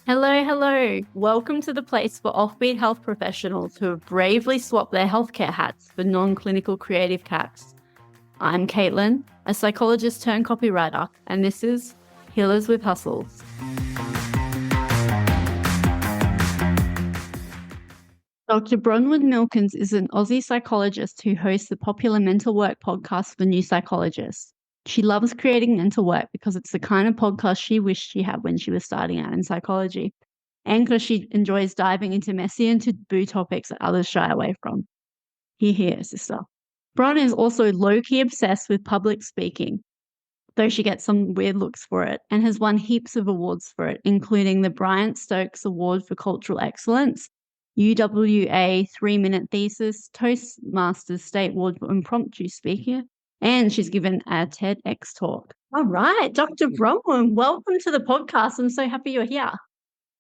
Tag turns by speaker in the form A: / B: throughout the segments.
A: Hello, hello. Welcome to the place for offbeat health professionals who have bravely swapped their healthcare hats for non-clinical creative caps. I'm Caitlin, a psychologist turned copywriter, and this is Healers with Hustles. Dr. Bronwyn Milkins is an Aussie psychologist who hosts the popular mental work podcast for new psychologists. She loves creating mental work because it's the kind of podcast she wished she had when she was starting out in psychology, and because she enjoys diving into messy and taboo topics that others shy away from. Here, sister. Bron is also low-key obsessed with public speaking, though she gets some weird looks for it, and has won heaps of awards for it, including the Bryant Stokes Award for Cultural Excellence, UWA 3-minute thesis, Toastmasters State Award for Impromptu Speaker, and she's given a TEDx talk. All right, Dr. Bronwyn, welcome to the podcast. I'm so happy you're here.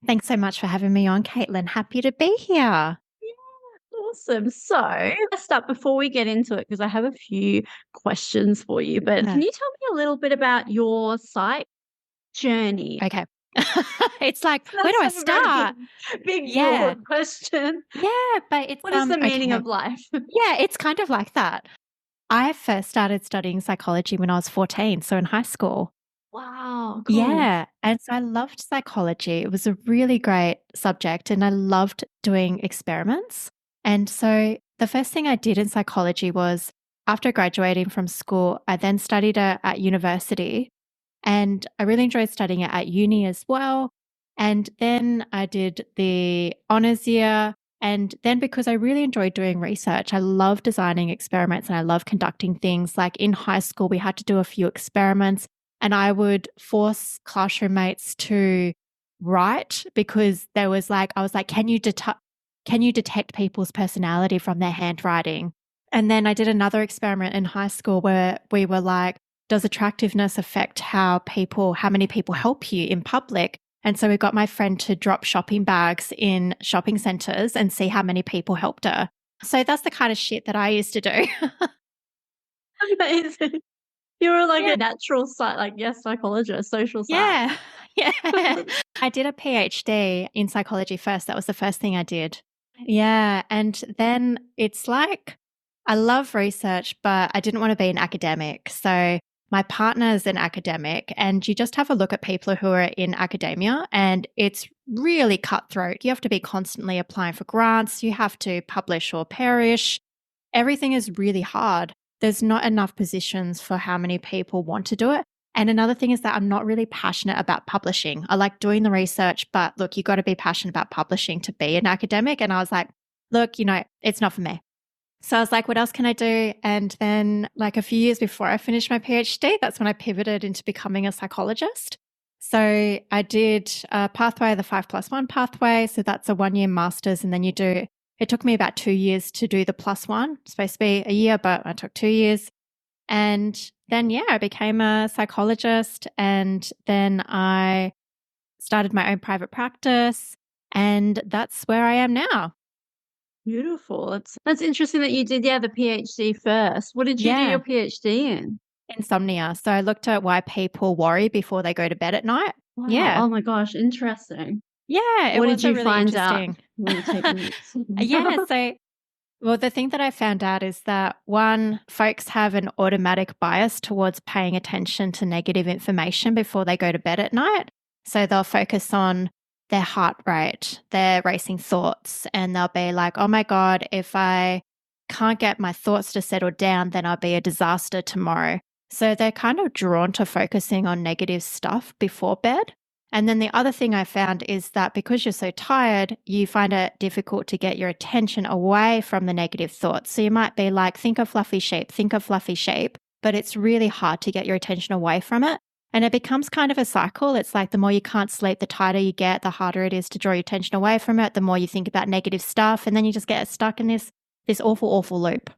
B: Thanks so much for having me on, Caitlin. Happy to be here.
A: Awesome. So let's start before we get into it, because I have a few questions for you. But can you tell me a little bit about your psych journey?
B: Okay. It's like, where do I start?
A: Big broad question.
B: Yeah, but it's
A: what is the meaning of life?
B: Yeah, it's kind of like that. I first started studying psychology when I was 14, so in high school.
A: Wow. Cool.
B: Yeah. And so I loved psychology. It was a really great subject, and I loved doing experiments. And so the first thing I did in psychology was, after graduating from school, I then studied at university, and I really enjoyed studying it at uni as well. And then I did the honours year. And then, because I really enjoyed doing research, I love designing experiments and I love conducting things. Like in high school, we had to do a few experiments, and I would force classroom mates to write, because I was like, can you detect people's personality from their handwriting? And then I did another experiment in high school where we were like, does attractiveness affect how many people help you in public? And so we got my friend to drop shopping bags in shopping centres and see how many people helped her. So that's the kind of shit that I used to do.
A: Amazing. You were like a natural psychologist, social science.
B: Yeah. I did a PhD in psychology first. That was the first thing I did. Yeah. And then it's like, I love research, but I didn't want to be an academic. So my partner's an academic, and you just have a look at people who are in academia, and it's really cutthroat. You have to be constantly applying for grants. You have to publish or perish. Everything is really hard. There's not enough positions for how many people want to do it. And another thing is that I'm not really passionate about publishing. I like doing the research, but look, you got to be passionate about publishing to be an academic. And I was like, look, it's not for me. So I was like, what else can I do? And then like a few years before I finished my PhD, that's when I pivoted into becoming a psychologist. So I did a pathway, the 5+1 pathway. So that's a 1-year master's. And then it took me about 2 years to do the +1. It's supposed to be a year, but I took 2 years. And then, I became a psychologist, and then I started my own private practice, and that's where I am now.
A: Beautiful. That's interesting that you did, the PhD first. What did you do your PhD in?
B: Insomnia. So I looked at why people worry before they go to bed at night.
A: Wow.
B: Yeah.
A: Oh my gosh, interesting.
B: Yeah.
A: What did you
B: really
A: find
B: interesting.
A: out?
B: So the thing that I found out is that, one, folks have an automatic bias towards paying attention to negative information before they go to bed at night. So they'll focus on their heart rate, their racing thoughts, and they'll be like, oh my God, if I can't get my thoughts to settle down, then I'll be a disaster tomorrow. So they're kind of drawn to focusing on negative stuff before bed. And then the other thing I found is that because you're so tired, you find it difficult to get your attention away from the negative thoughts. So you might be like, think of fluffy shape, but it's really hard to get your attention away from it. And it becomes kind of a cycle. It's like the more you can't sleep, the tighter you get, the harder it is to draw your attention away from it, the more you think about negative stuff, and then you just get stuck in this awful, awful loop.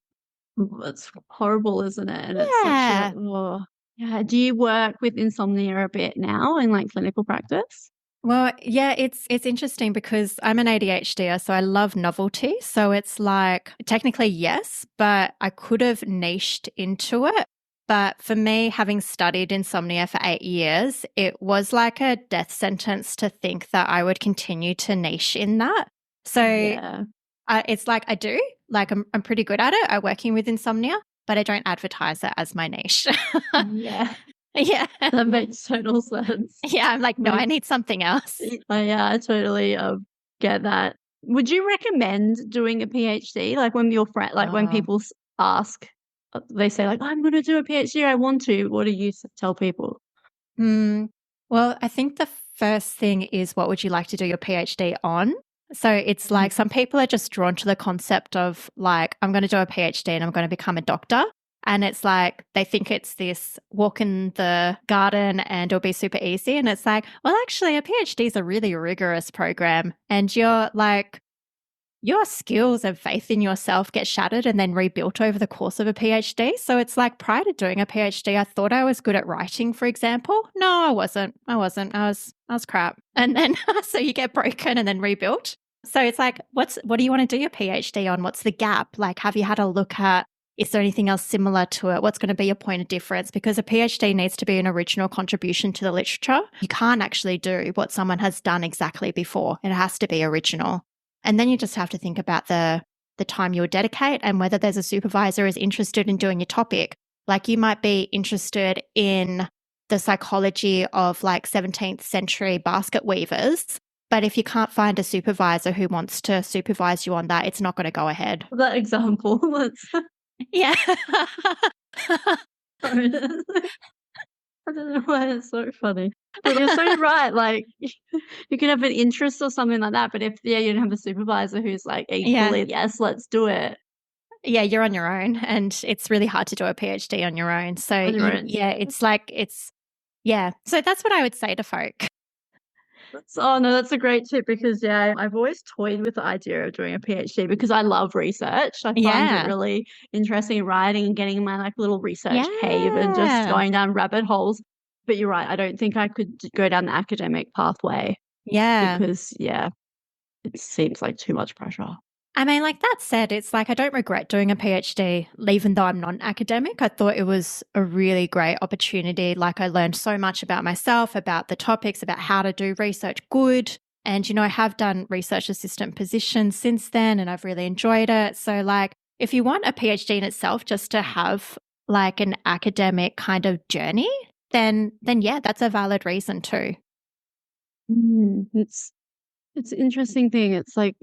A: That's horrible, isn't it? And
B: yeah.
A: Do you work with insomnia a bit now in like clinical practice?
B: Well, yeah, it's interesting because I'm an ADHD-er, so I love novelty. So it's like, technically yes, but I could have niched into it. But for me, having studied insomnia for 8 years, it was like a death sentence to think that I would continue to niche in that. So it's like I do, like I'm pretty good at it at working with insomnia, but I don't advertise it as my niche.
A: Yeah.
B: Yeah.
A: That makes total sense.
B: Yeah, I'm like, no, I need something else.
A: Yeah, I totally get that. Would you recommend doing a PhD? Like when your friend, like when people ask, they say like, I'm going to do a PhD, I want to. What do you tell people?
B: Well, I think the first thing is, what would you like to do your PhD on? So it's like some people are just drawn to the concept of like, I'm going to do a PhD and I'm going to become a doctor. And it's like, they think it's this walk in the garden and it'll be super easy. And it's like, well, actually a PhD is a really rigorous program, and you're like, your skills and faith in yourself get shattered and then rebuilt over the course of a PhD. So it's like, prior to doing a PhD, I thought I was good at writing, for example. No, I wasn't. I was crap. And then so you get broken and then rebuilt. So it's like, what do you want to do your PhD on? What's the gap? Like, have you had a look at, is there anything else similar to it? What's going to be your point of difference? Because a PhD needs to be an original contribution to the literature. You can't actually do what someone has done exactly before. It has to be original. And then you just have to think about the time you'll dedicate and whether there's a supervisor is interested in doing your topic. Like, you might be interested in the psychology of like 17th century basket weavers, but if you can't find a supervisor who wants to supervise you on that, it's not going to go ahead.
A: That example.
B: Yeah.
A: I don't know why it's so funny. But you're so right. Like, you can have an interest or something like that, but if you don't have a supervisor who's like equally, yes, let's do it.
B: Yeah, you're on your own, and it's really hard to do a PhD on your own. So it's like, so that's what I would say to folk.
A: That's a great tip, because I've always toyed with the idea of doing a PhD because I love research. I find it really interesting, writing and getting in my like little research cave and just going down rabbit holes. But you're right, I don't think I could go down the academic pathway. Yeah. Because it seems like too much pressure.
B: I mean, like, that said, it's like, I don't regret doing a PhD, even though I'm not an academic. I thought it was a really great opportunity. Like, I learned so much about myself, about the topics, about how to do research good. And, you know, I have done research assistant positions since then, and I've really enjoyed it. So, like, if you want a PhD in itself just to have like an academic kind of journey, then yeah, that's a valid reason too.
A: It's an interesting thing. It's like,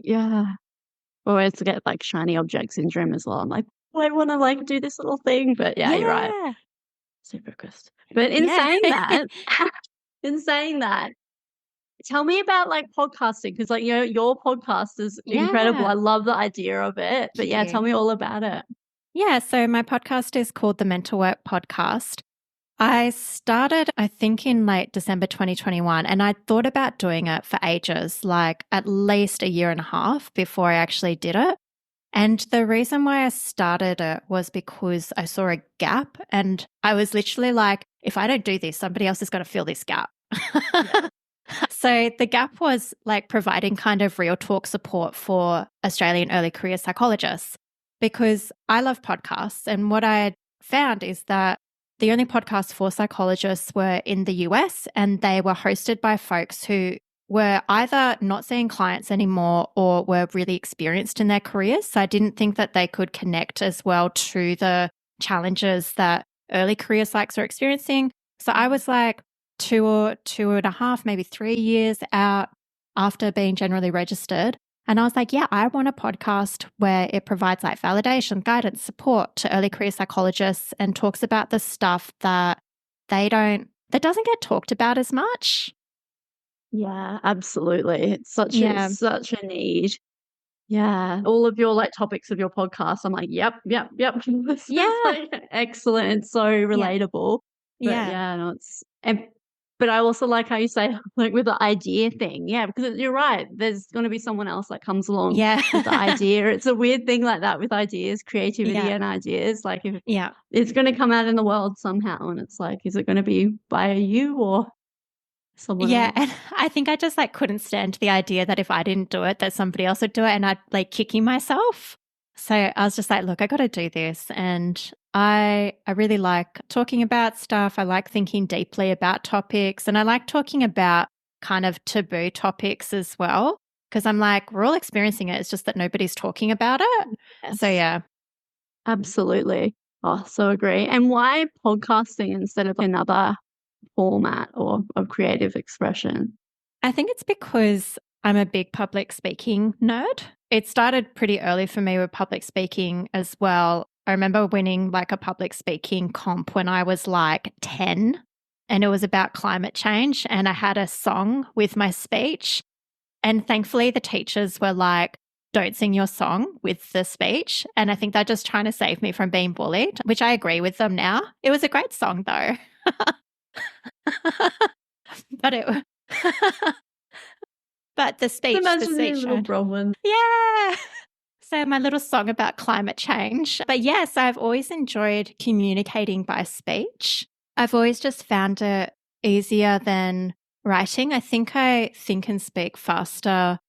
A: always to get like shiny object syndrome as well. I'm like, I want to like do this little thing, but you're right. So focused. But in saying that, tell me about like podcasting, because like, your podcast is incredible. I love the idea of it. But tell me all about it.
B: Yeah, so my podcast is called the Mental Work Podcast. I started, I think, in late December 2021, and I thought about doing it for ages, like at least a year and a half before I actually did it. And the reason why I started it was because I saw a gap, and I was literally like, if I don't do this, somebody else is going to fill this gap. So the gap was like providing kind of real talk support for Australian early career psychologists, because I love podcasts. And what I found is that the only podcasts for psychologists were in the US, and they were hosted by folks who were either not seeing clients anymore or were really experienced in their careers. So I didn't think that they could connect as well to the challenges that early career psychs are experiencing. So I was like 2.5, maybe 3 years out after being generally registered. And I was like, I want a podcast where it provides like validation, guidance, support to early career psychologists and talks about the stuff that doesn't get talked about as much.
A: Yeah, absolutely. It's such a need. Yeah. All of your like topics of your podcast, I'm like, yep. This is like excellent. It's so relatable. But I also like how you say, like, with the idea thing. Yeah, because you're right. There's going to be someone else that comes along with the idea. It's a weird thing like that with ideas, creativity and ideas. Like, if it's going to come out in the world somehow, and it's like, is it going to be by you or someone else?
B: And I think I just like couldn't stand the idea that if I didn't do it, that somebody else would do it, and I'd like kicking myself. So I was just like, look, I got to do this. And I really like talking about stuff. I like thinking deeply about topics, and I like talking about kind of taboo topics as well, because I'm like, we're all experiencing it. It's just that nobody's talking about it.
A: Yes.
B: So yeah.
A: Absolutely. Oh, so agree. And why podcasting instead of another format or of creative expression?
B: I think it's because I'm a big public speaking nerd. It started pretty early for me with public speaking as well. I remember winning like a public speaking comp when I was like 10, and it was about climate change, and I had a song with my speech. And thankfully the teachers were like, don't sing your song with the speech. And I think they're just trying to save me from being bullied, which I agree with them now. It was a great song though. But it but the speech,
A: little Bronwyn.
B: yeah. So my little song about climate change. But yes, I've always enjoyed communicating by speech. I've always just found it easier than writing. I think and speak faster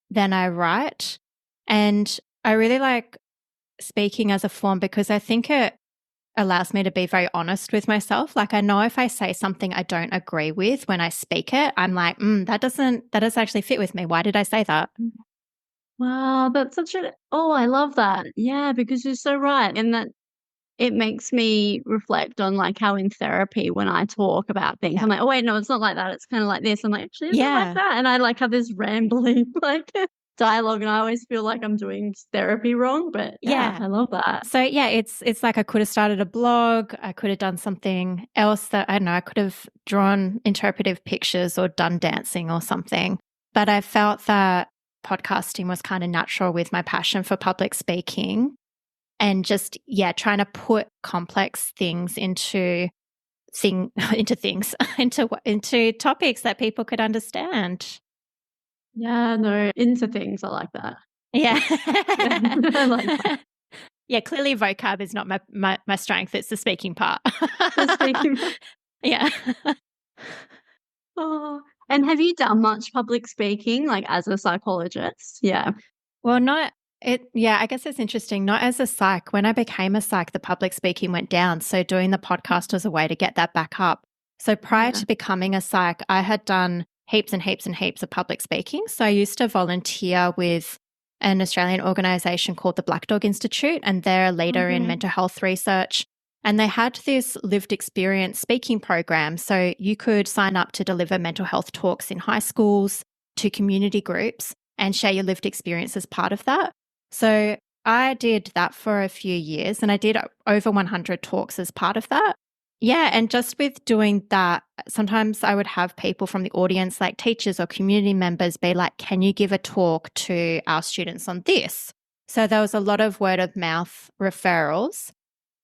B: than I write. And I really like speaking as a form because I think it allows me to be very honest with myself. Like I know if I say something I don't agree with when I speak it, I'm like, that doesn't actually fit with me. Why did I say that?
A: Wow, that's I love that. Yeah, because you're so right. And that it makes me reflect on like how in therapy when I talk about things, I'm like, oh wait, no, it's not like that. It's kind of like this. I'm like, actually, it's not like that. And I like have this rambling like dialogue, and I always feel like I'm doing therapy wrong. But yeah, I love that.
B: So yeah, it's like I could have started a blog. I could have done something else that I don't know. I could have drawn interpretive pictures or done dancing or something. But I felt that podcasting was kind of natural with my passion for public speaking. And just, trying to put complex things into topics that people could understand.
A: Yeah, no, into things. I like that.
B: Yeah.
A: I like that.
B: Yeah, clearly vocab is not my strength. It's the speaking part.
A: The speaking part.
B: Yeah.
A: Oh, and have you done much public speaking, like as a psychologist? Yeah.
B: Well, I guess it's interesting. Not as a psych. When I became a psych, the public speaking went down. So doing the podcast was a way to get that back up. So prior to becoming a psych, I had done heaps and heaps and heaps of public speaking. So I used to volunteer with an Australian organisation called the Black Dog Institute, and they're a leader in mental health research. And they had this lived experience speaking program. So you could sign up to deliver mental health talks in high schools, to community groups, and share your lived experience as part of that. So I did that for a few years, and I did over 100 talks as part of that. Yeah, and just with doing that, sometimes I would have people from the audience, like teachers or community members, be like, can you give a talk to our students on this? So there was a lot of word of mouth referrals.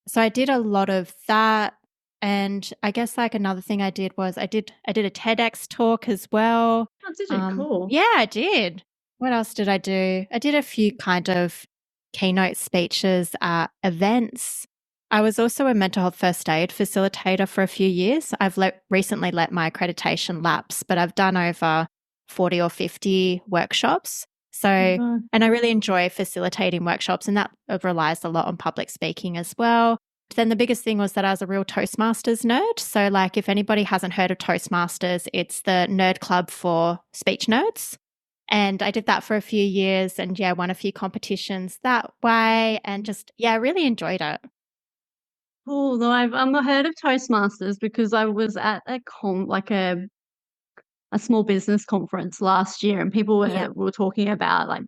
B: So I did a lot of that. And I guess like another thing I did was I did a TEDx talk as well.
A: Oh, did you? Cool.
B: Yeah, I did. What else did I do? I did a few kind of keynote speeches at events. I was also a mental health first aid facilitator for a few years. I've recently let my accreditation lapse, but I've done over 40 or 50 workshops. So, and I really enjoy facilitating workshops, and that relies a lot on public speaking as well. Then the biggest thing was that I was a real Toastmasters nerd. So like if anybody hasn't heard of Toastmasters, it's the nerd club for speech nerds. And I did that for a few years and won a few competitions that way, and just, I really enjoyed it.
A: Cool. No, I've heard of Toastmasters because I was at a small business conference last year, and people were talking about like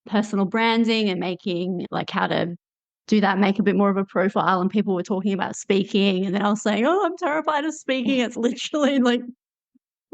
A: personal branding and making like how to do that, make a bit more of a profile, and people were talking about speaking, and then I was saying, oh, I'm terrified of speaking. It's literally like,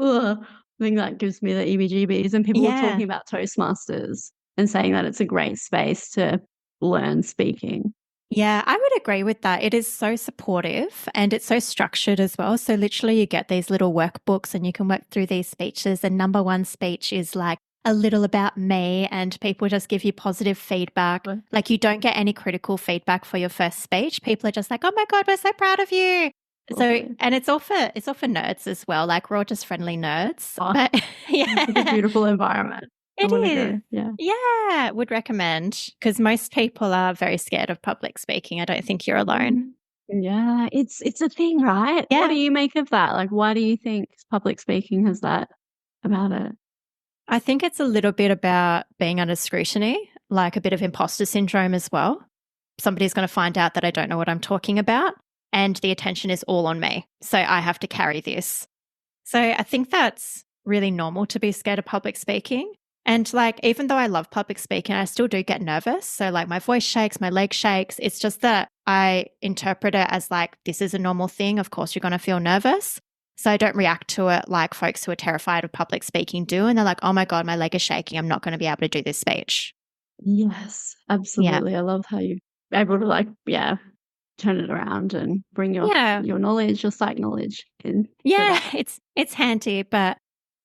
A: ugh. I think that gives me the EBGBs, and people were talking about Toastmasters and saying that it's a great space to learn speaking.
B: Yeah, I would agree with that. It is so supportive and it's so structured as well. So literally you get these little workbooks and you can work through these speeches. And number one speech is like a little about me, and people just give you positive feedback. Like you don't get any critical feedback for your first speech. People are just like, oh my God, we're so proud of you. So, and it's all for nerds as well. Like we're all just friendly nerds.
A: Oh,
B: but
A: it's a beautiful environment.
B: It is. Yeah, would recommend, because most people are very scared of public speaking. I don't think you're alone.
A: Yeah, it's a thing, right? What do
B: Yeah.
A: you make of that? Like, why do you think public speaking has that about it?
B: I think it's a little bit about being under scrutiny, like a bit of imposter syndrome as well. Somebody's going to find out that I don't know what I'm talking about, and the attention is all on me. So I have to carry this. So I think that's really normal to be scared of public speaking. And like, even though I love public speaking, I still do get nervous. So like my voice shakes, my leg shakes. It's just that I interpret it as like, this is a normal thing. Of course, you're going to feel nervous. So I don't react to it like folks who are terrified of public speaking do. And they're like, oh my God, my leg is shaking. I'm not going to be able to do this speech.
A: Yes,
B: Yeah.
A: absolutely. I love how you're able to like, yeah, turn it around and bring
B: Yeah.
A: your knowledge, your psych knowledge in for
B: Yeah.
A: that.
B: It's handy, but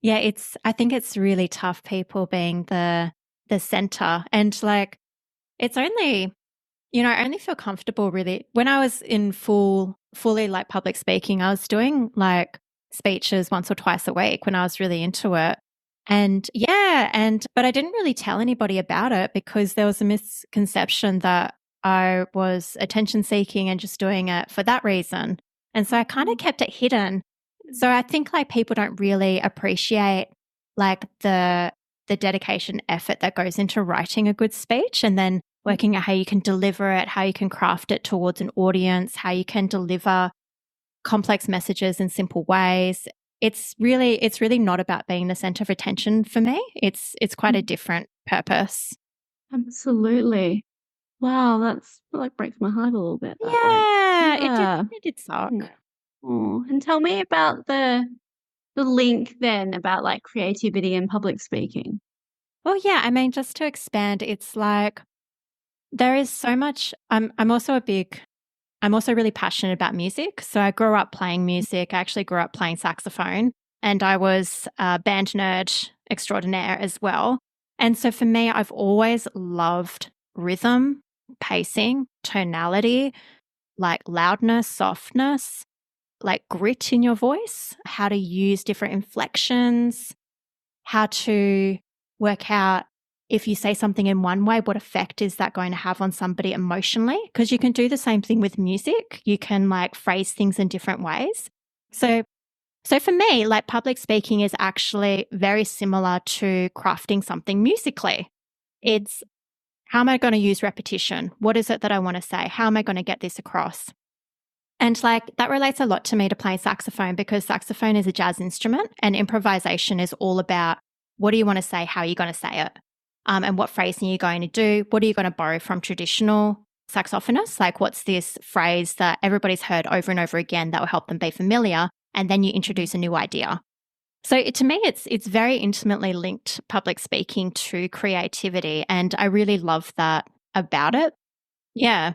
B: yeah, I think it's really tough people being the center. And like, it's only, I only feel comfortable really when I was in fully like public speaking. I was doing like speeches once or twice a week when I was really into it. And but I didn't really tell anybody about it because there was a misconception that I was attention seeking and just doing it for that reason. And so I kind of kept it hidden. So I think like people don't really appreciate like the dedication effort that goes into writing a good speech and then working out how you can deliver it, how you can craft it towards an audience, how you can deliver complex messages in simple ways. It's really not about being the center of attention for me. It's quite a different purpose.
A: Absolutely. Wow, that's like breaks my heart a little bit that like
B: Yeah,
A: yeah.
B: it did suck.
A: Oh, and tell me about the link then about like creativity and public speaking.
B: Well, yeah, I mean, just to expand, it's like there is so much. I'm also really passionate about music. So I grew up playing music. I actually grew up playing saxophone and I was a band nerd extraordinaire as well. And so for me, I've always loved rhythm, pacing, tonality, like loudness, softness, like grit in your voice, how to use different inflections, how to work out if you say something in one way, what effect is that going to have on somebody emotionally? Because you can do the same thing with music. You can like phrase things in different ways. So for me, like public speaking is actually very similar to crafting something musically. It's how am I going to use repetition? What is it that I want to say? How am I going to get this across? And like that relates a lot to me to playing saxophone because saxophone is a jazz instrument and improvisation is all about what do you want to say? How are you going to say it? And what phrasing are you going to do? What are you going to borrow from traditional saxophonists? Like what's this phrase that everybody's heard over and over again that will help them be familiar? And then you introduce a new idea. So to me, it's very intimately linked public speaking to creativity. And I really love that about it. Yeah.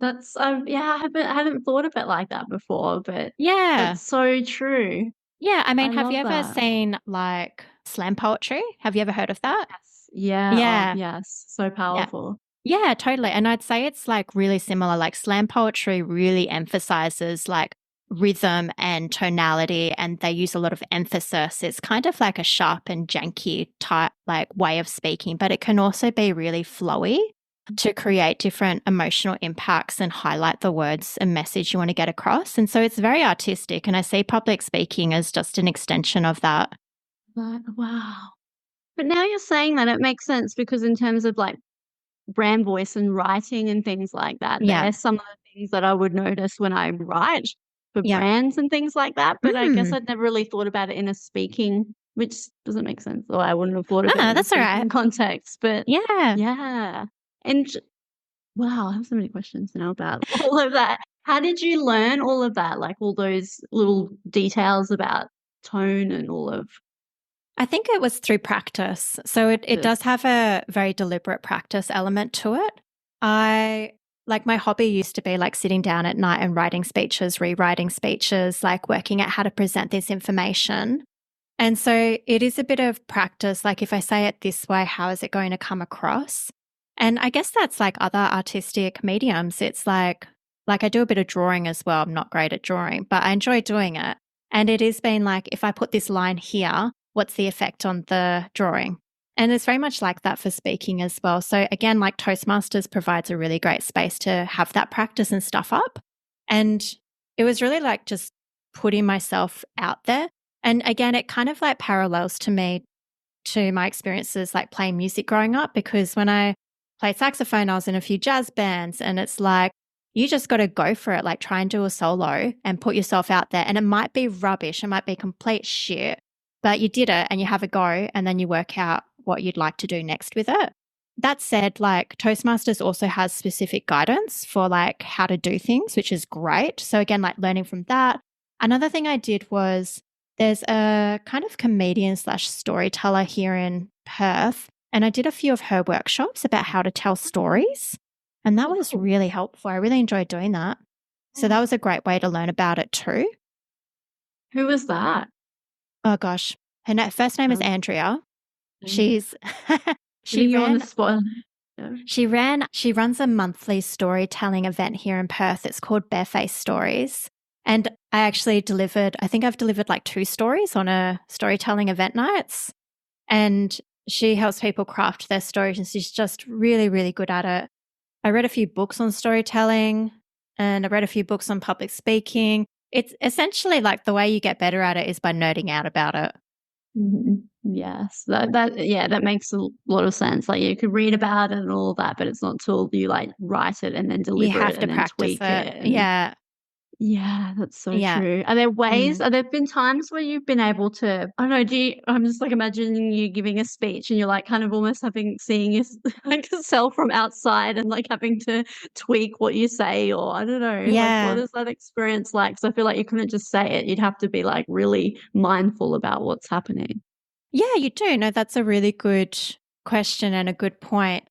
A: That's yeah, I hadn't thought of it like that before, but
B: Yeah.
A: that's so true.
B: Yeah, I
A: I
B: mean, have you
A: love
B: ever
A: that.
B: seen like slam poetry? Have you ever heard of that?
A: Yes. Yeah. Oh,
B: Yeah,
A: yes. So
B: yeah.
A: powerful.
B: Yeah, totally. And I'd say it's like really similar. Like slam poetry really emphasizes like rhythm and tonality, and they use a lot of emphasis. It's kind of like a sharp and janky type like way of speaking, but it can also be really flowy to create different emotional impacts and highlight the words and message you want to get across. And so it's very artistic. And I see public speaking as just an extension of that.
A: But wow. But now you're saying that it makes sense because in terms of like brand voice and writing and things like that,
B: Yeah.
A: they're some of the things that I would notice when I write for
B: Yeah.
A: brands and things like that. But I guess
B: Mm.
A: I'd never really thought about it in a speaking, which doesn't make sense. Or I wouldn't have thought of it in a
B: That's all right.
A: speaking context. But
B: Yeah.
A: yeah. And wow, I have so many questions now about all of that. How did you learn all of that? Like all those little details about tone and all of
B: I think it was through practice. So it does have a very deliberate practice element to it. My hobby used to be like sitting down at night and writing speeches, rewriting speeches, like working out how to present this information. And so it is a bit of practice. Like if I say it this way, how is it going to come across? And I guess that's like other artistic mediums. It's like I do a bit of drawing as well. I'm not great at drawing, but I enjoy doing it. And it has been like, if I put this line here, what's the effect on the drawing? And it's very much like that for speaking as well. So again, like Toastmasters provides a really great space to have that practice and stuff up. And it was really like just putting myself out there. And again, it kind of like parallels to my experiences like playing music growing up, because when I played saxophone, I was in a few jazz bands, and it's like, you just got to go for it. Like, try and do a solo and put yourself out there. And it might be rubbish. It might be complete shit, but you did it and you have a go, and then you work out what you'd like to do next with it. That said, like, Toastmasters also has specific guidance for like how to do things, which is great. So again, like learning from that. Another thing I did was, there's a kind of comedian / storyteller here in Perth, and I did a few of her workshops about how to tell stories. And that was really helpful. I really enjoyed doing that. So that was a great way to learn about it too.
A: Who was that?
B: Oh gosh. Her first name is Andrea. She's
A: you on the spot.
B: She runs a monthly storytelling event here in Perth. It's called Barefaced Stories. And I think I've delivered like 2 stories on a storytelling event nights. And she helps people craft their stories, and she's just really, really good at it. I read a few books on storytelling, and I read a few books on public speaking. It's essentially like the way you get better at it is by nerding out about it.
A: Mm-hmm. Yes, that makes a lot of sense. Like, you could read about it and all that, but it's not until you like write it and then deliver
B: You have
A: it
B: to
A: and then
B: practice
A: tweak it.
B: Yeah.
A: Yeah, that's so
B: Yeah.
A: true. Are there ways, are there been times where you've been able to, I don't know, I'm just like imagining you giving a speech and you're like kind of almost seeing yourself from outside and like having to tweak what you say, or I don't know, like what
B: Yeah.
A: is that experience like? So I feel like you couldn't just say it. You'd have to be like really mindful about what's happening.
B: Yeah, you do. No, that's a really good question and a good point.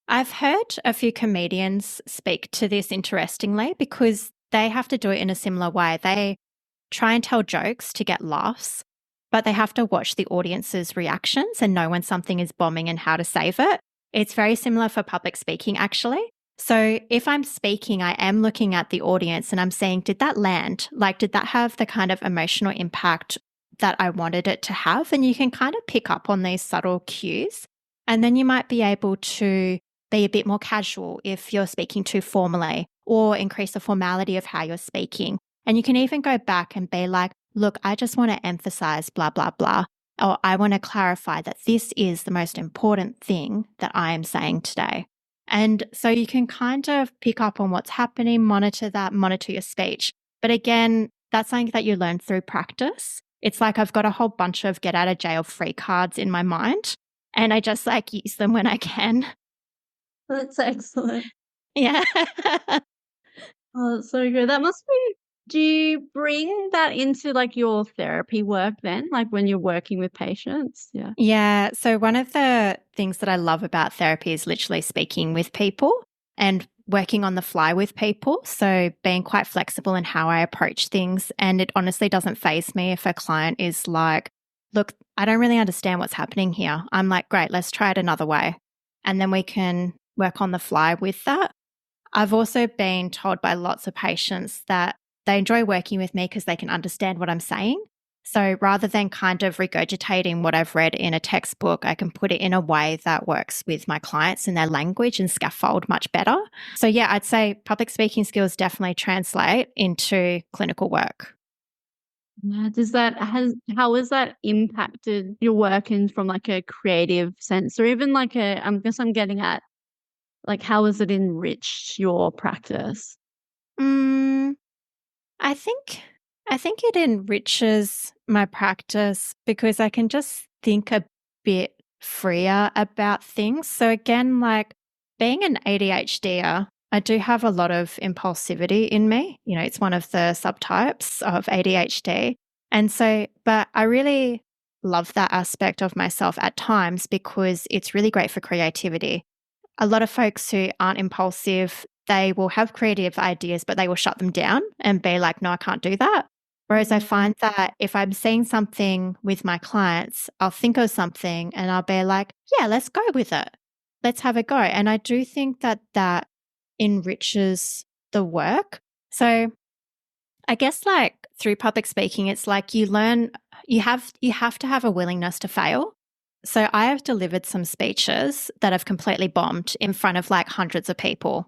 B: I've heard a few comedians speak to this interestingly, because they have to do it in a similar way. They try and tell jokes to get laughs, but they have to watch the audience's reactions and know when something is bombing and how to save it. It's very similar for public speaking, actually. So if I'm speaking, I am looking at the audience and I'm saying, did that land? Like, did that have the kind of emotional impact that I wanted it to have? And you can kind of pick up on these subtle cues. And then you might be able to be a bit more casual if you're speaking too formally, or increase the formality of how you're speaking. And you can even go back and be like, look, I just want to emphasize blah, blah, blah. Or I want to clarify that this is the most important thing that I am saying today. And so you can kind of pick up on what's happening, monitor your speech. But again, that's something that you learn through practice. It's like I've got a whole bunch of get out of jail free cards in my mind, and I just like use them when I can.
A: That's excellent.
B: Yeah.
A: Oh, that's so good. That must be, do you bring that into like your therapy work then? Like when you're working with patients? Yeah.
B: Yeah. So one of the things that I love about therapy is literally speaking with people and working on the fly with people. So being quite flexible in how I approach things. And it honestly doesn't faze me if a client is like, look, I don't really understand what's happening here. I'm like, great, let's try it another way. And then we can work on the fly with that. I've also been told by lots of patients that they enjoy working with me because they can understand what I'm saying. So rather than kind of regurgitating what I've read in a textbook, I can put it in a way that works with my clients and their language and scaffold much better. So yeah, I'd say public speaking skills definitely translate into clinical work.
A: Yeah. How has that impacted your work in from like a creative sense, or even like I guess I'm getting at, like, how has it enriched your practice?
B: I think it enriches my practice because I can just think a bit freer about things. So again, like being an ADHD-er, I do have a lot of impulsivity in me. You know, it's one of the subtypes of ADHD. And so, but I really love that aspect of myself at times because it's really great for creativity. A lot of folks who aren't impulsive, they will have creative ideas, but they will shut them down and be like, no, I can't do that. Whereas I find that if I'm seeing something with my clients, I'll think of something and I'll be like, yeah, let's go with it. Let's have a go. And I do think that that enriches the work. So I guess like through public speaking, it's like you learn, you have to have a willingness to fail. So I have delivered some speeches that have completely bombed in front of like hundreds of people.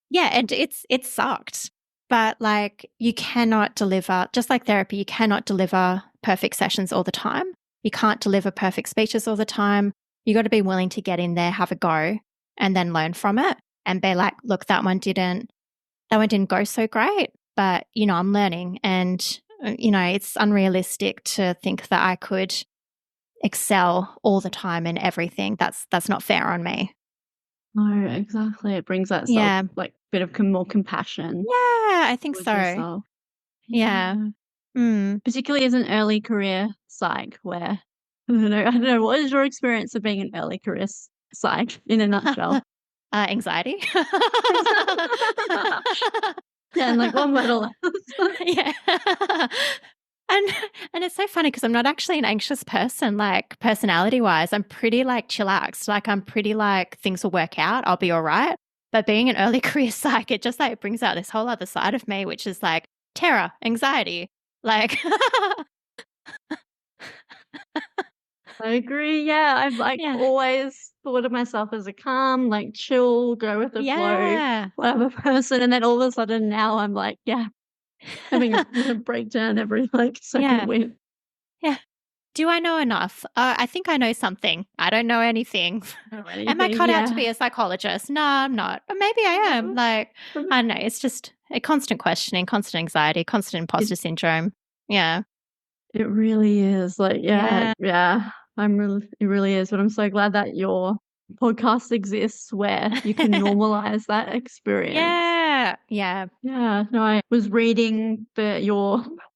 B: Yeah, and it sucked But like you cannot deliver, just like therapy, you cannot deliver perfect sessions all the time. You can't deliver perfect speeches all the time. You got to be willing to get in there, have a go, and then learn from it and be like, look, that one didn't go so great, but you know, I'm learning, and you know, it's unrealistic to think that I could excel all the time in everything. That's not fair on me.
A: No, exactly. It brings that
B: Yeah.
A: like bit of more compassion
B: Yeah, I think
A: with
B: so.
A: yourself.
B: Yeah. Mm.
A: Particularly as an early career psych where I don't know, what is your experience of being an early career psych in a nutshell?
B: Anxiety.
A: Yeah, and like one word or less.
B: Yeah. And it's so funny because I'm not actually an anxious person, like personality-wise. I'm pretty like chillaxed. Like I'm pretty like things will work out. I'll be all right. But being an early career psych, it just like brings out this whole other side of me, which is like terror, anxiety. Like
A: I agree. Yeah, I've like
B: yeah.
A: always thought of myself as a calm, like chill, go with the flow,
B: Yeah.
A: whatever person. And then all of a sudden now I'm like, yeah, having a breakdown every like second
B: Yeah.
A: week.
B: Yeah. Do I know enough? I think I know something. I don't know anything. Am I cut out to be a psychologist? No, I'm not. Or maybe I am. Like, I don't know. It's just a constant questioning, constant anxiety, constant imposter syndrome. Yeah.
A: It really is. Like, yeah. It really is. But I'm so glad that your podcast exists where you can normalize that experience.
B: Yeah. Yeah.
A: Yeah. No, I was reading I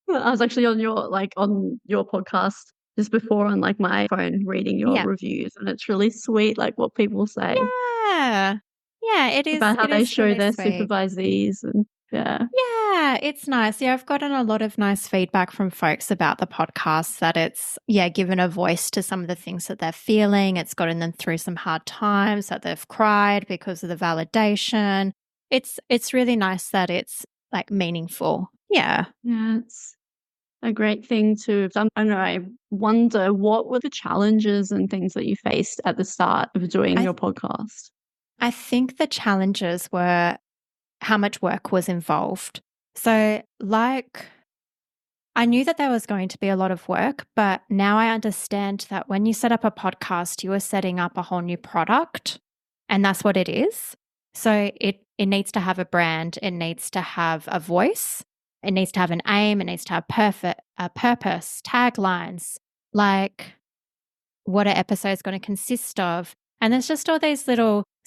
A: was actually on your podcast just before on like my phone reading your
B: Yeah.
A: reviews, and it's really sweet, like what people say
B: Yeah. Yeah. It is.
A: about how
B: It
A: they
B: is
A: show
B: really
A: their
B: sweet.
A: supervisees and
B: Yeah, it's nice. Yeah, I've gotten a lot of nice feedback from folks about the podcast that it's, given a voice to some of the things that they're feeling. It's gotten them through some hard times, that they've cried because of the validation. It's really nice that it's like meaningful. Yeah.
A: Yeah, it's a great thing to have done. I know, I wonder what were the challenges and things that you faced at the start of doing
B: I
A: your podcast?
B: I think the challenges were how much work was involved. So, like, I knew that there was going to be a lot of work, but now I understand that when you set up a podcast, you are setting up a whole new product, and that's what it is. So it needs to have a brand, it needs to have a voice, it needs to have an aim, it needs to have a purpose, taglines, like what an episode's going to consist of. And there's just all these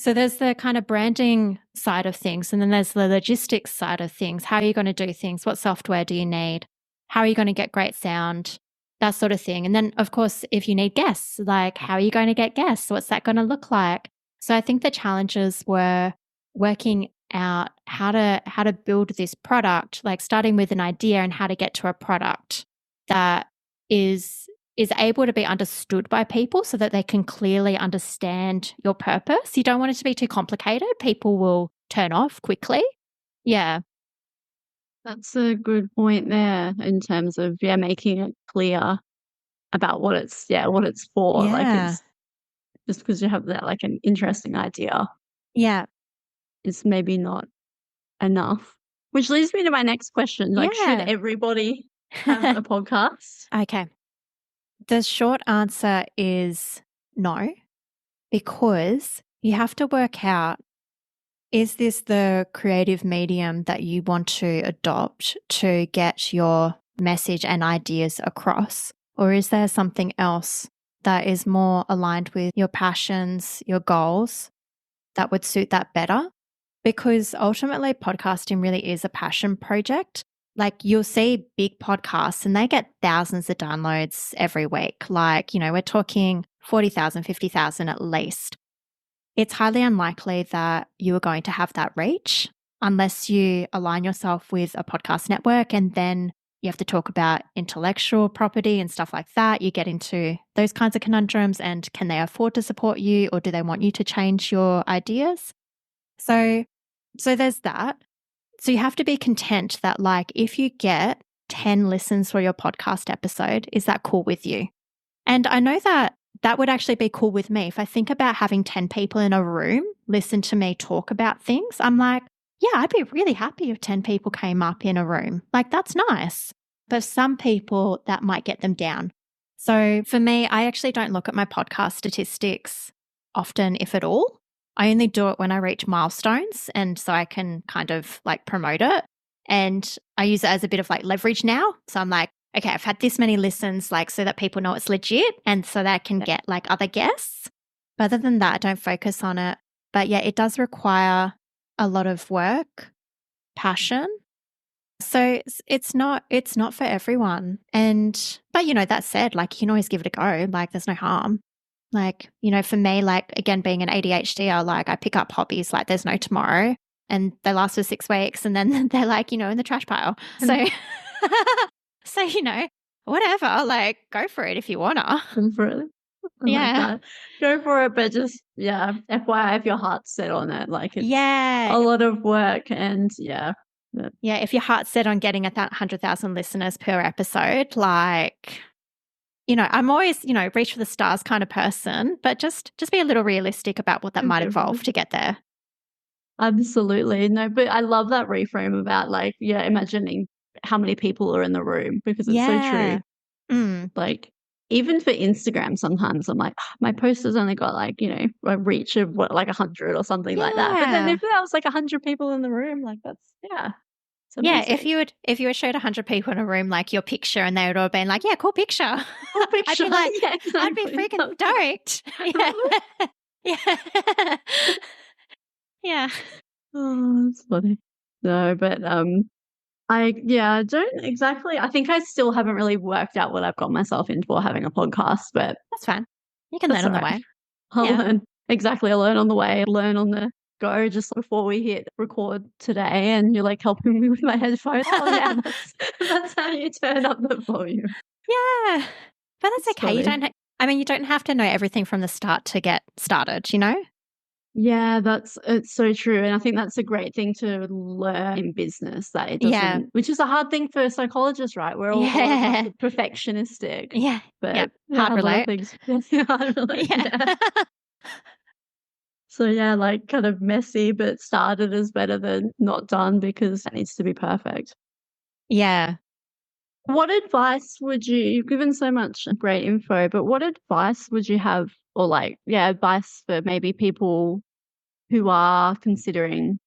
B: so there's the kind of branding side of things, and then there's the logistics side of things. How are you going to do things? What software do you need? How are you going to get great sound? That sort of thing. And then, of course, if you need guests, like how are you going to get guests? What's that going to look like? So I think the challenges were working out how to build this product, like starting with an idea and how to get to a product that is able to be understood by people so that they can clearly understand your purpose. You don't want it to be too complicated. People will turn off quickly. Yeah.
A: That's a good point there in terms of making it clear about what it's for. Like
B: Yeah.
A: it's just because you have that like an interesting idea,
B: Yeah.
A: it's maybe not enough. Which leads me to my next question. Like, should
B: Yeah.
A: everybody have a podcast?
B: Okay. The short answer is no, because you have to work out, is this the creative medium that you want to adopt to get your message and ideas across? Or is there something else that is more aligned with your passions, your goals, that would suit that better? Because ultimately, podcasting really is a passion project. Like you'll see big podcasts and they get thousands of downloads every week. Like, we're talking 40,000, 50,000 at least. It's highly unlikely that you are going to have that reach unless you align yourself with a podcast network, and then you have to talk about intellectual property and stuff like that. You get into those kinds of conundrums, and can they afford to support you, or do they want you to change your ideas? So there's that. So you have to be content that like if you get 10 listens for your podcast episode, is that cool with you? And I know that would actually be cool with me. If I think about having 10 people in a room listen to me talk about things, I'm like, yeah, I'd be really happy if 10 people came up in a room. Like, that's nice. But some people, that might get them down. So for me, I actually don't look at my podcast statistics often, if at all. I only do it when I reach milestones. And so I can kind of like promote it. And I use it as a bit of like leverage now. So I'm like, okay, I've had this many listens, like so that people know it's legit and so that I can get like other guests. But other than that, I don't focus on it. But yeah, it does require a lot of work, passion. So it's not for everyone. But you know, that said, like you can always give it a go. Like there's no harm. Like, you know, for me, like again, being an ADHD, like I pick up hobbies like there's no tomorrow and they last for 6 weeks and then they're like, you know, in the trash pile. So so, you know, whatever, like go for it if you wanna.
A: Go for it. Like go for it, but just FYI if your heart's set on it, like it's a lot of work and
B: if your heart's set on getting 100,000 listeners per episode, like, you know, I'm always, you know, reach for the stars kind of person, but just be a little realistic about what that might involve to get there.
A: Absolutely. No, but I love that reframe about like, imagining how many people are in the room because it's so true. Like even for Instagram, sometimes I'm like, my post has only got like, you know, a reach of like 100 or something like that. But then if that was like 100 people in the room, like that's
B: if you had showed 100 people in a room like your picture and they would all been like, yeah, cool picture. I'd be like, I'd be freaking stoked. Yeah.
A: Oh, that's funny. No, but I don't exactly. I think I still haven't really worked out what I've got myself into for having a podcast, but
B: that's fine. You can learn on the way.
A: I'll learn. Exactly. I'll learn on the way, learn on the go just before we hit record today and you're like helping me with my headphones. Oh yeah, that's how you turn up the volume.
B: Yeah. But that's okay. Funny. You don't have to know everything from the start to get started, you know?
A: Yeah, it's so true. And I think that's a great thing to learn in business that it doesn't, which is a hard thing for psychologists, right? We're all perfectionistic.
B: Yeah.
A: But
B: hard relate.
A: Hard relate. Yeah. So like kind of messy, but started is better than not done because it needs to be perfect.
B: Yeah.
A: What advice you've given so much great info, but what advice would you have or like, advice for maybe people who are considering,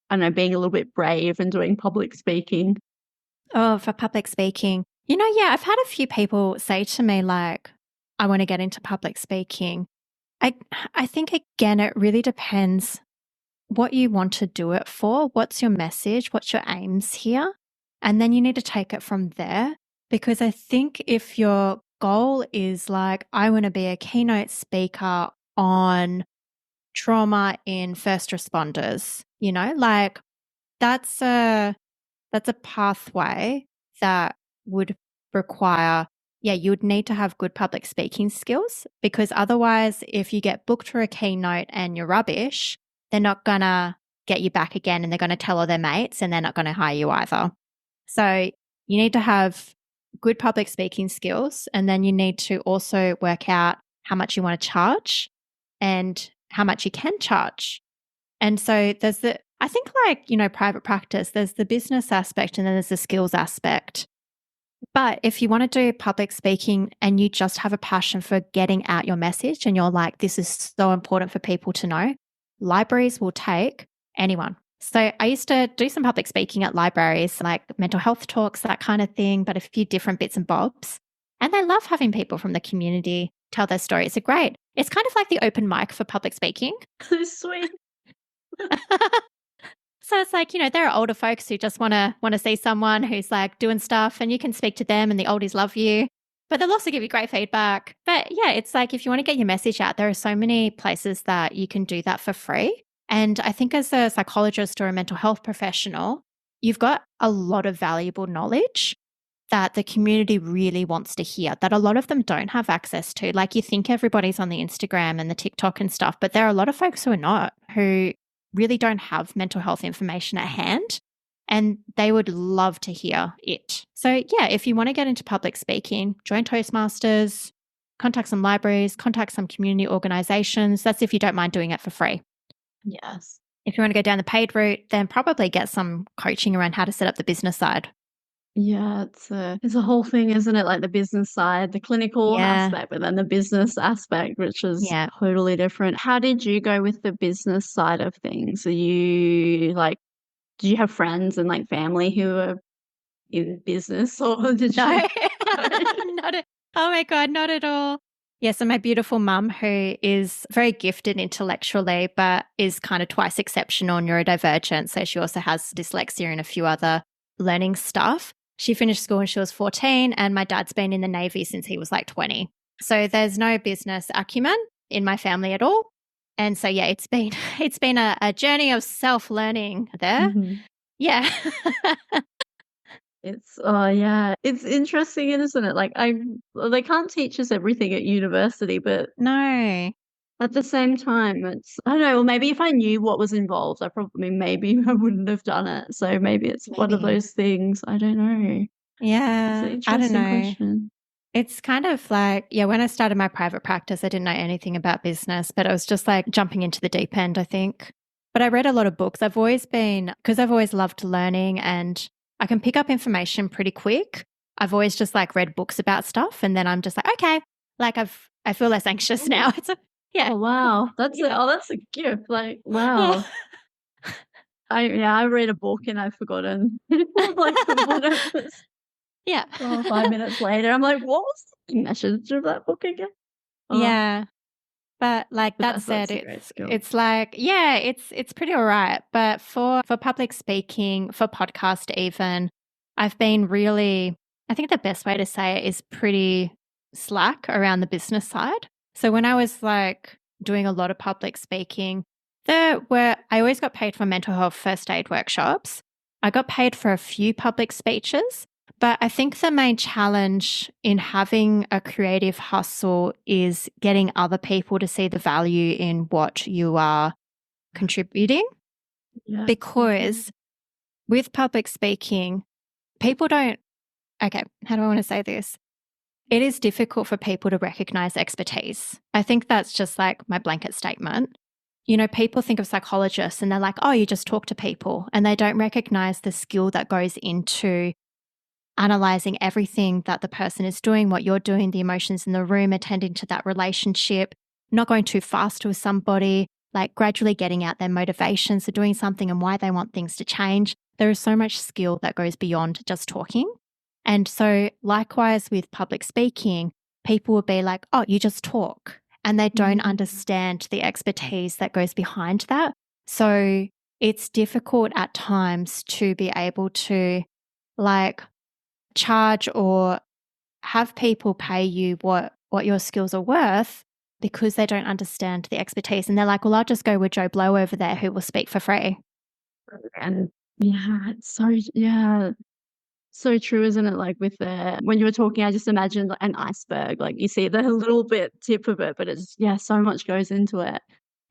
A: I don't know, being a little bit brave and doing public speaking?
B: Oh, for public speaking. You know, I've had a few people say to me like, I want to get into public speaking. I think, again, it really depends what you want to do it for. What's your message? What's your aims here? And then you need to take it from there. Because I think if your goal is like, I want to be a keynote speaker on trauma in first responders, you know, like that's a pathway that would require, you would need to have good public speaking skills because otherwise if you get booked for a keynote and you're rubbish, they're not going to get you back again and they're going to tell all their mates and they're not going to hire you either. So you need to have good public speaking skills and then you need to also work out how much you want to charge and how much you can charge. And so there's I think like, you know, private practice, there's the business aspect and then there's the skills aspect. But if you want to do public speaking and you just have a passion for getting out your message and you're like, this is so important for people to know, libraries will take anyone. So I used to do some public speaking at libraries, like mental health talks, that kind of thing, but a few different bits and bobs. And they love having people from the community tell their stories. It's great. It's kind of like the open mic for public speaking.
A: So sweet.
B: So it's like, you know, there are older folks who just want to see someone who's like doing stuff and you can speak to them and the oldies love you, but they'll also give you great feedback. But it's like if you want to get your message out, there are so many places that you can do that for free. And I think as a psychologist or a mental health professional, you've got a lot of valuable knowledge that the community really wants to hear that a lot of them don't have access to. Like you think everybody's on the Instagram and the TikTok and stuff, but there are a lot of folks who are not, who really don't have mental health information at hand and they would love to hear it. So if you want to get into public speaking, join Toastmasters, contact some libraries, contact some community organizations. That's if you don't mind doing it for free.
A: Yes.
B: If you want to go down the paid route, then probably get some coaching around how to set up the business side.
A: Yeah, it's a whole thing, isn't it? Like the business side, the clinical
B: Yeah.
A: aspect, but then the business aspect, which is
B: Yeah.
A: totally different. How did you go with the business side of things? Are you like, do you have friends and like family who are in business, or did
B: No,
A: you?
B: oh my God, not at all. Yeah, so my beautiful mum, who is very gifted intellectually, but is kind of twice exceptional neurodivergent. So she also has dyslexia and a few other learning stuff. She finished school when she was 14, and my dad's been in the Navy since he was like 20. So there's no business acumen in my family at all. And so, yeah, it's been a journey of self-learning there.
A: Mhm.
B: Yeah.
A: It's oh yeah, it's interesting, isn't it? Like they can't teach us everything at university, but
B: No.
A: at the same time, it's I don't know. Well, maybe if I knew what was involved, maybe I wouldn't have done it. So maybe it's one of
B: Maybe.
A: those things. I don't know. It's an
B: Yeah, I don't
A: interesting
B: know.
A: question.
B: It's kind of like, yeah, when I started my private practice, I didn't know anything about business, but I was just like jumping into the deep end, I think. But I read a lot of books. Because I've always loved learning and I can pick up information pretty quick. I've always just like read books about stuff and then I'm just like, okay, like I feel less anxious now. Yeah.
A: Oh wow, that's a gift. Like wow, I read a book and I've forgotten like what it was.
B: Yeah.
A: Oh, 5 minutes later, I'm like, what was the message of that book again? Oh,
B: Yeah. But like
A: but
B: that said,
A: that's a great skill.
B: it's like, yeah, it's pretty all right. But for public speaking, for podcast even, I've been really, I think the best way to say it is pretty slack around the business side. So when I was like doing a lot of public speaking, I always got paid for mental health first aid workshops. I got paid for a few public speeches. But I think the main challenge in having a creative hustle is getting other people to see the value in what you are contributing.
A: Yeah.
B: Because with public speaking, people don't, okay, how do I want to say this? It is difficult for people to recognize expertise. I think that's just like my blanket statement. You know, people think of psychologists and they're like, oh, you just talk to people, and they don't recognize the skill that goes into analyzing everything that the person is doing, what you're doing, the emotions in the room, attending to that relationship, not going too fast with somebody, like gradually getting out their motivations for doing something and why they want things to change. There is so much skill that goes beyond just talking. And so, likewise with public speaking, people will be like, oh, you just talk. And they don't understand the expertise that goes behind that. So, it's difficult at times to be able to like charge or have people pay you what your skills are worth because they don't understand the expertise. And they're like, well, I'll just go with Joe Blow over there who will speak for free.
A: And yeah, it's so true, isn't it? Like with when you were talking, I just imagined like an iceberg. Like you see the little bit tip of it, but it's so much goes into it.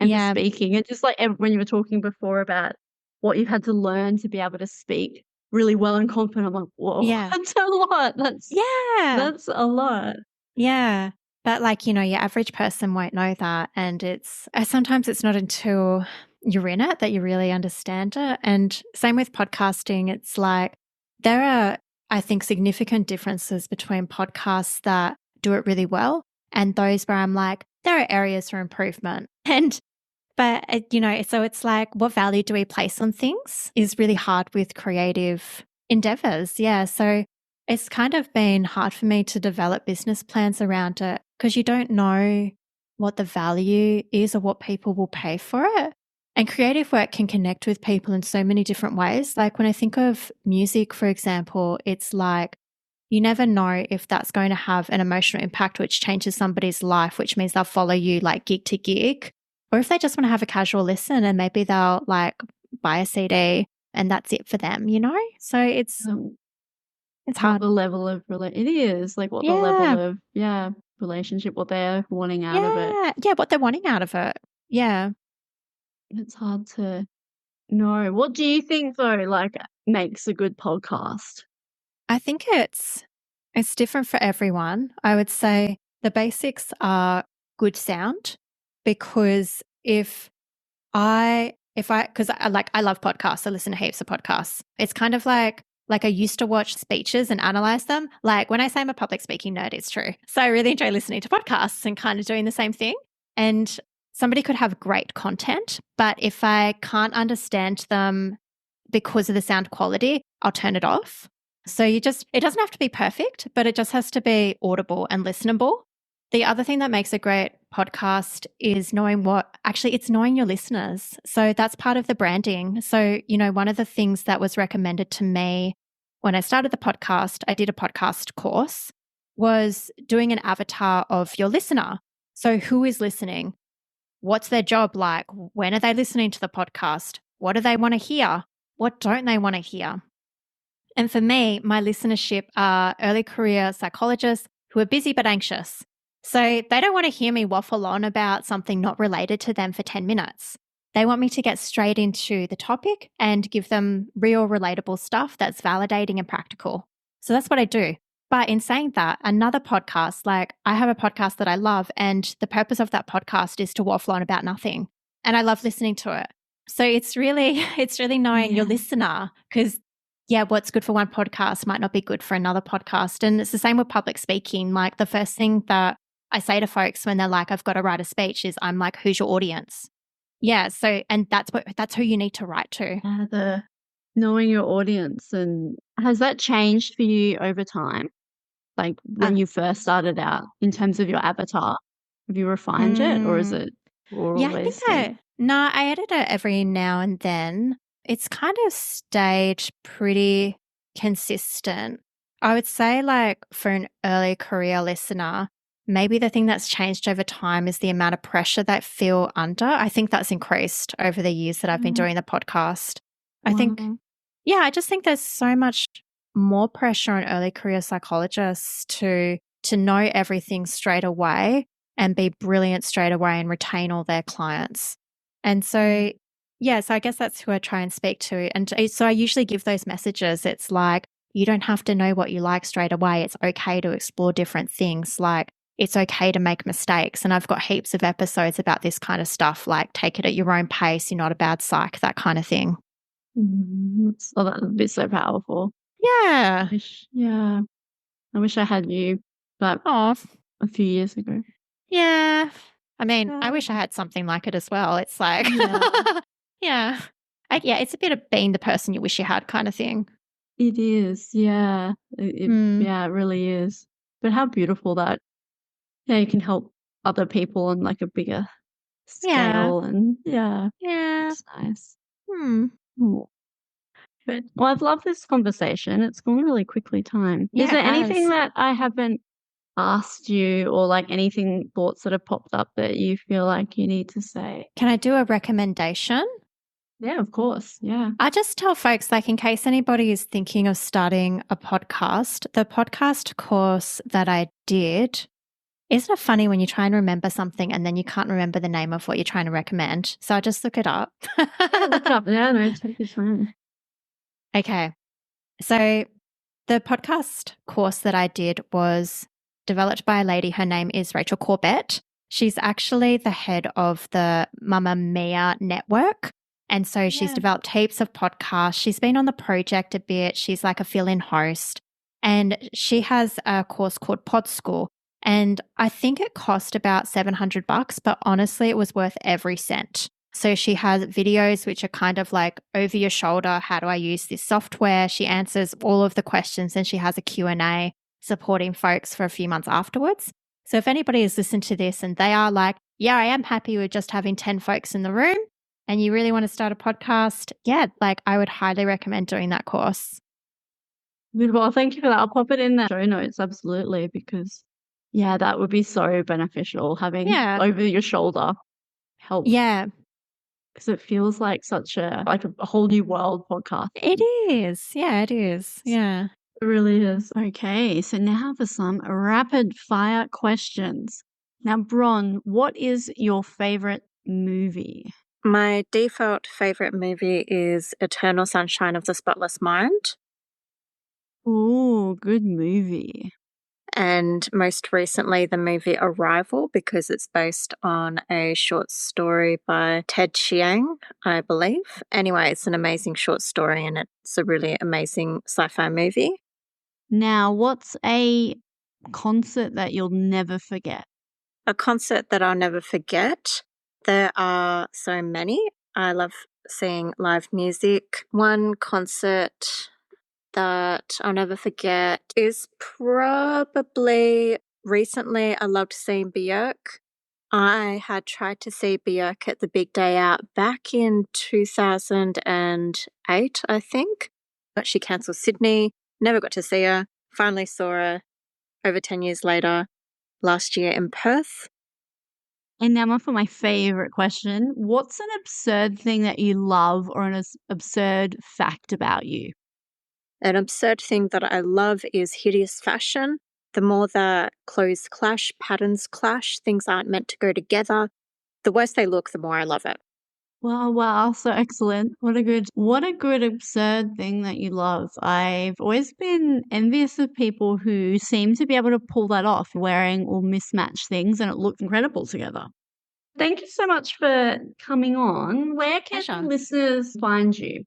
A: And for
B: Yeah.
A: speaking, and just like when you were talking before about what you've had to learn to be able to speak really well and confident, I'm like, whoa,
B: Yeah.
A: that's a lot.
B: Yeah.
A: That's a lot.
B: Yeah. But like, your average person won't know that. And sometimes it's not until you're in it that you really understand it. And same with podcasting. It's like there are, I think, significant differences between podcasts that do it really well and those where I'm like, there are areas for improvement. So it's like, what value do we place on things is really hard with creative endeavors. Yeah. So it's kind of been hard for me to develop business plans around it because you don't know what the value is or what people will pay for it. And creative work can connect with people in so many different ways. Like when I think of music, for example, it's like you never know if that's going to have an emotional impact which changes somebody's life, which means they'll follow you like gig to gig. Or if they just want to have a casual listen and maybe they'll like buy a CD and that's it for them, So it's
A: What
B: hard.
A: the level of it is like what the level
B: Yeah.
A: of relationship, what they're wanting out of it.
B: Yeah. Yeah. What they're wanting out of it. Yeah.
A: It's hard to know. What do you think though, like makes a good podcast?
B: I think it's different for everyone. I would say the basics are good sound because if I because I love podcasts. I listen to heaps of podcasts. It's kind of like I used to watch speeches and analyze them. Like when I say I'm a public speaking nerd, it's true. So I really enjoy listening to podcasts and kind of doing the same thing. And somebody could have great content, but if I can't understand them because of the sound quality, I'll turn it off. So it doesn't have to be perfect, but it just has to be audible and listenable. The other thing that makes a great podcast is knowing it's knowing your listeners. So that's part of the branding. So, one of the things that was recommended to me when I started the podcast, I did a podcast course, was doing an avatar of your listener. So who is listening? What's their job like? When are they listening to the podcast? What do they want to hear? What don't they want to hear? And for me, my listenership are early career psychologists who are busy but anxious. So they don't want to hear me waffle on about something not related to them for 10 minutes. They want me to get straight into the topic and give them real relatable stuff that's validating and practical. So that's what I do. But in saying that, another podcast, like I have a podcast that I love, and the purpose of that podcast is to waffle on about nothing. And I love listening to it. So it's really knowing your listener, because what's good for one podcast might not be good for another podcast. And it's the same with public speaking. Like the first thing that I say to folks when they're like, I've got to write a speech is I'm like, who's your audience? Yeah. So, and that's who you need to write to.
A: The knowing your audience. And has that changed for you over time? Like when you first started out in terms of your avatar, have you refined it, or is it always?
B: I edit it every now and then. It's kind of stayed pretty consistent. I would say like for an early career listener, maybe the thing that's changed over time is the amount of pressure they feel under. I think that's increased over the years that I've been doing the podcast. I just think there's so much more pressure on early career psychologists to know everything straight away and be brilliant straight away and retain all their clients. And so, so I guess that's who I try and speak to. And so I usually give those messages. It's like, you don't have to know what you like straight away. It's okay to explore different things. Like, it's okay to make mistakes. And I've got heaps of episodes about this kind of stuff, like take it at your own pace. You're not a bad psych, that kind of thing.
A: Oh, that would be so powerful.
B: Yeah.
A: I wish I had you, but a few years ago.
B: Yeah. I mean, I wish I had something like it as well. It's like, it's a bit of being the person you wish you had kind of thing.
A: It is, yeah. It really is. But how beautiful that, you can help other people on like a bigger scale, and it's nice. But I've loved this conversation. It's gone really quickly, time. Is there anything that I haven't asked you, or like thoughts that have popped up that you feel like you need to say?
B: Can I do a recommendation?
A: Yeah, of course. Yeah.
B: I just tell folks, like, in case anybody is thinking of starting a podcast, the podcast course that I did, isn't it funny when you try and remember something and then you can't remember the name of what you're trying to recommend? So I just look it up.
A: Look it up. Yeah, no, take your time.
B: Okay. So the podcast course that I did was developed by a lady. Her name is Rachel Corbett. She's actually the head of the Mamma Mia network. And so she's developed heaps of podcasts. She's been on the project a bit. She's like a fill-in host. And she has a course called Pod School. And I think it cost about $700, but honestly, it was worth every cent. So she has videos which are kind of like over your shoulder. How do I use this software? She answers all of the questions, and she has a Q&A supporting folks for a few months afterwards. So if anybody has listened to this and they are like, yeah, I am happy with just having 10 folks in the room, and you really want to start a podcast, I would highly recommend doing that course.
A: Well, thank you for that. I'll pop it in the show notes, absolutely, because that would be so beneficial, having over your shoulder help.
B: Yeah.
A: Because it feels like such a whole new world podcast.
B: It is. Yeah, it is. Yeah.
A: It really is. Okay, so now for some rapid fire questions. Now, Bron, what is your favorite movie?
C: My default favorite movie is Eternal Sunshine of the Spotless Mind.
A: Ooh, good movie.
C: and most recently the movie Arrival, because it's based on a short story by Ted Chiang, I believe. Anyway, it's an amazing short story and it's a really amazing sci-fi movie.
A: Now, what's a concert that you'll never forget?
C: A concert that I'll never forget. There are so many. I love seeing live music. One concert that I'll never forget is probably recently I loved seeing Björk. I had tried to see Björk at the Big Day Out back in 2008, I think, but she cancelled Sydney. Never got to see her. Finally saw her over 10 years later last year in Perth.
A: And now for my favorite question. What's an absurd thing that you love or an absurd fact about you?
C: An absurd thing that I love is hideous fashion. The more that clothes clash, patterns clash, things aren't meant to go together, the worse they look, the more I love it.
A: Wow, so excellent. What a good absurd thing that you love. I've always been envious of people who seem to be able to pull that off, wearing all mismatched things, and it looks incredible together. Thank you so much for coming on. Where can
B: Pleasure.
A: listeners find you?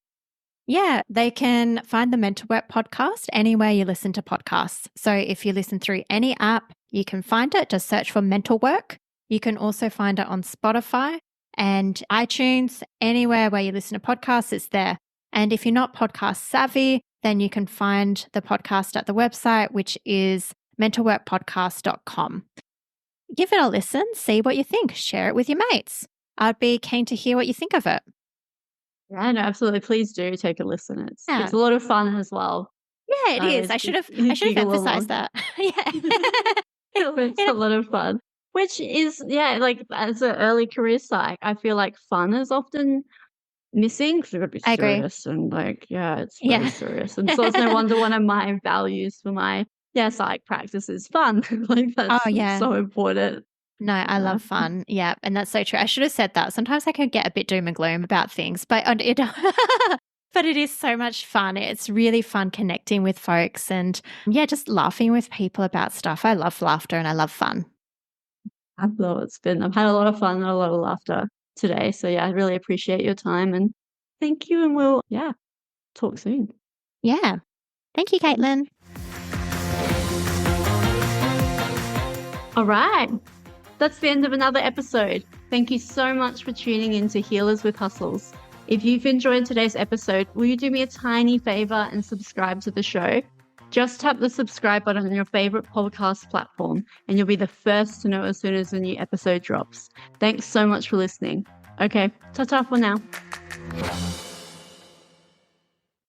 B: Yeah, they can find the Mental Work podcast anywhere you listen to podcasts. So if you listen through any app, you can find it. Just search for Mental Work. You can also find it on Spotify and iTunes. Anywhere where you listen to podcasts, it's there. And if you're not podcast savvy, then you can find the podcast at the website, which is mentalworkpodcast.com. Give it a listen, see what you think, share it with your mates. I'd be keen to hear what you think of it.
A: Yeah, no, absolutely. Please do take a listen. It's a lot of fun as well.
B: Yeah, it is. I should have emphasized that.
A: It's a lot of fun. Which is, like as an early career psych, I feel like fun is often missing because we've got to be
B: I agree.
A: serious and it's very serious. And so it's no wonder one of my values for my psych practice is fun. That's so important.
B: No, I love fun. Yeah, and that's so true. I should have said that. Sometimes I can get a bit doom and gloom about things, but it is so much fun. It's really fun connecting with folks and just laughing with people about stuff. I love laughter and I love fun.
A: I've had a lot of fun and a lot of laughter today. So I really appreciate your time and thank you. And we'll talk soon.
B: Yeah. Thank you, Caitlin.
A: All right. That's the end of another episode. Thank you so much for tuning in to Healers with Hustles. If you've enjoyed today's episode, will you do me a tiny favor and subscribe to the show? Just tap the subscribe button on your favorite podcast platform and you'll be the first to know as soon as a new episode drops. Thanks so much for listening. Okay, ta-ta for now.